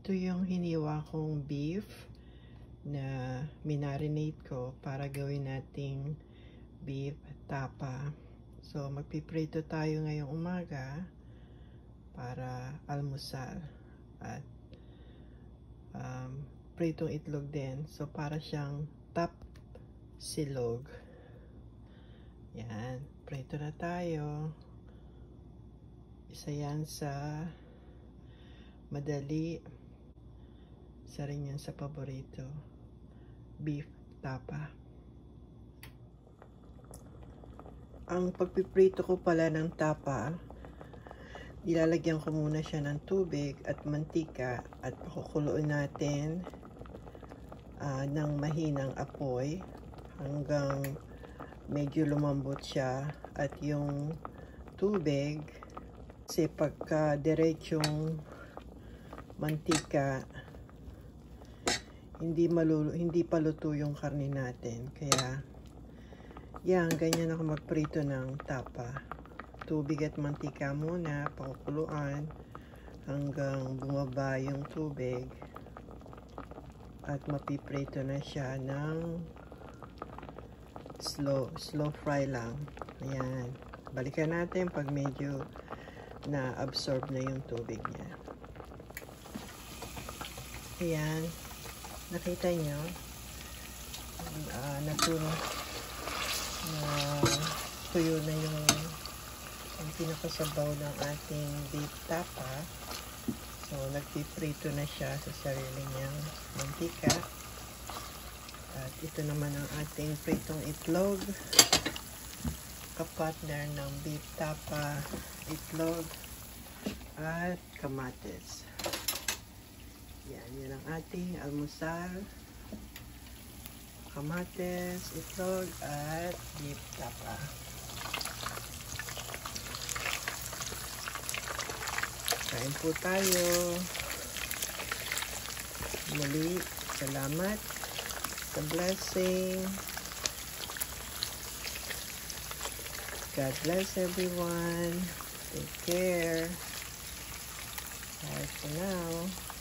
Ito yung hiniwa kong beef na minarinate ko para gawin nating beef tapa. So magpiprito tayo ngayong umaga para almusal at pritong itlog din. So para siyang top silog. Yan, prito na tayo. Isa yan sa madali. Isa rin yan sa paborito. Beef tapa. Ang pagpiprito ko pala ng tapa, ilalagyan ko muna siya ng tubig at mantika at pakukuluin natin ng mahinang apoy hanggang medyo lumambot siya. At yung tubig, kasi pagka diretsong mantika, hindi paluto yung karne natin. Kaya yan, ganyan ako magprito ng tapa. Tubig at mantika muna, pakukuluan hanggang bumaba yung tubig at mapiprito na siya ng slow fry lang. Ayan, balikan natin pag medyo na-absorb na yung tubig niya. Ayan, nakita nyo, tuyo na yung pinakasabaw ng ating beef tapa. So nagpiprito na siya sa sarili niyang mantika. At ito naman ang ating pritong itlog, kapartner ng beef tapa, itlog at kamatis. Yan ang ating almusal. Kamatis, itlog, at beef tapa. Kain po tayo. Muli, salamat sa blessing. God bless everyone. Take care. Bye for now.